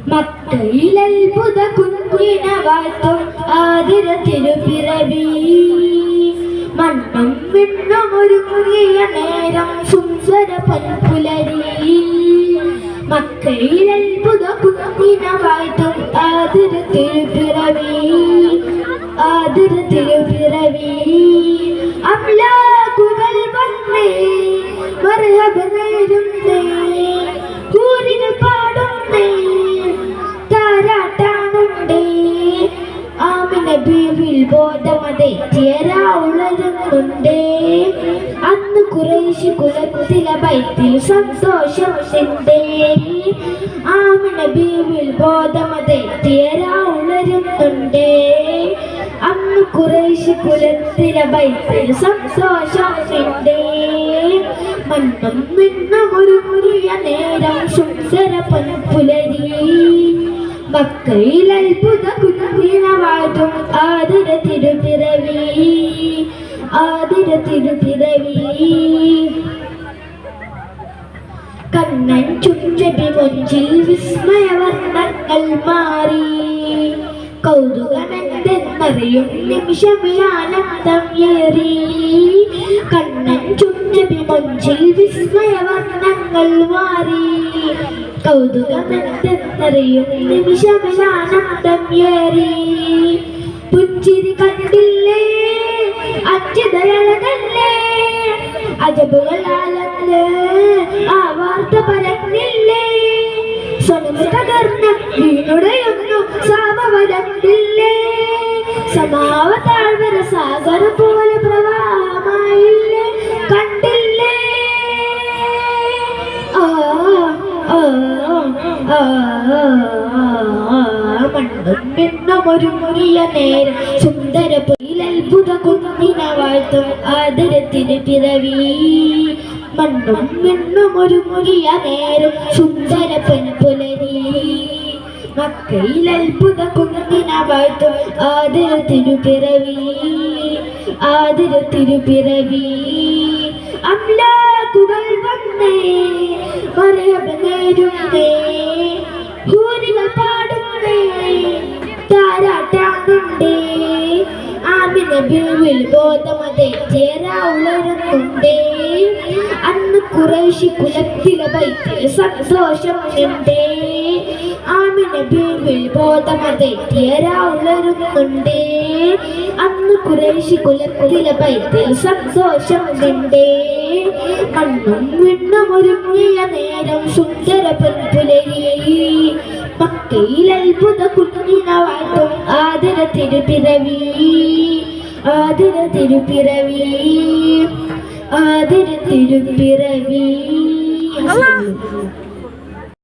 മക്കയിൽ അത്ഭുത കുഞ്ഞിനെ വാഴ്ത്തും ആതിര തിരുപ്പിറവി. മണ്ണും വിണ്ണും ഒരുങ്ങിയ നേരം സുന്ദര പൊൻപുലരി. മക്കയിൽ അത്ഭുത കുഞ്ഞിനെ വാഴ്ത്തും ആതിര തിരുപ്പിറവി. ആതിര തിരുപ്പിറവി. അംലാകുകൾ വന്നേ മർഹബ നേരുന്നേ കൂരികൾ പാടുന്നേ താരാട്ടാനുണ്ടേ. ആമിന ബീവിൽ ബോധമതെറ്റിയരാ ഉളരുന്നുണ്ടേ. അന്ന് ഖുറൈശി കുലത്തിലെ ബൈത്തിൽ സന്തോഷമുണ്ടേ. ആമിന ബീവിൽ ബോധമതെറ്റിയരാ ഉളരുന്നുണ്ടേ. അന്ന് ഖുറൈശി കുലത്തിലെ ബൈത്തിൽ സന്തോഷമുണ്ടേ. മണ്ണും മിന്നും ഒരു മുറിയ നേരം സുന്ദര പൊൻപുലരി. മക്കയിൽ അത്ഭുത കുഞ്ഞിനെ വാഴ്ത്തും ആതിര തിരുപ്പിറവി. ആതിര തിരുപ്പിറവി. കണ്ണൻ ചുഞ്ചബി മൊഞ്ചിൽ വിസ്മയവർണ്ണങ്ങൾ മാറി. കൗതുകമെന്തെന്നറിയും നിമിഷമിലാനന്ദം ഏറി. കണ്ണൻ ചുഞ്ചബി മൊഞ്ചിൽ വിസ്മയവർണ്ണങ്ങൾ മാറി. കൗതുകമെന്തെന്നറിയും നിമിഷമിലാനന്ദം ഏറി. പുഞ്ചിരി കണ്ടില്ലേ അച്യുതയഴകല്ലേ അജബുകളാലല്ലേ ആ വാർത്ത പരന്നില്ലേ. സ്വനം തകർന്ന് വീണുടയുന്നു സാമവരണ്ടില്ലേ. സമാവ താഴ്വര സാഗര പോലെ പ്രവാഹമായില്ലേ കണ്ടില്ലേ. മണ്ണും മിന്നും ഒരു മുറിയ നേരം സുന്ദര പൊയിലത്ഭുത കുഞ്ഞിനെ വാഴ്ത്തും ആതിര തിരുപ്പിറവി. മണ്ണും മിന്നും ഒരു മുറിയ നേരം സുന്ദര പൊൻപുലരി. മക്കയിൽ അത്ഭുത കുഞ്ഞിനെ വാഴ്ത്തും ആതിര തിരുപ്പിറവി. ആതിര തിരുപ്പിറവി. അംലാകുകൾ വന്നേ മർഹബ നേരുന്നേ ഹൂരികൾ പാടുന്നേ താരാട്ടാനുണ്ടേ. ആമിന ബീവിൽ ബോധമതെറ്റിയരാ ഉളരുന്നുണ്ടേ. അന്ന് ഖുറൈശി കുലത്തിലെ ബൈത്തിൽ സന്തോഷമുണ്ടേ. ആമിന ബീവിൽ ബോധമതെറ്റിയരാ ഉളരുന്നുണ്ടേ. അന്ന് ഖുറൈശി കുലത്തിലെ ബൈത്തിൽ സന്തോഷമുണ്ടേ. മണ്ണും വിണ്ണും ഒരുങ്ങിയ നേരം സുന്ദര പൊൻപുലരി. മക്കയിൽ അത്ഭുത കുഞ്ഞിനെ വാഴ്ത്തും ആതിര തിരുപ്പിറവി. ആതിര തിരുപ്പിറവി. ആതിര തിരുപ്പിറവി.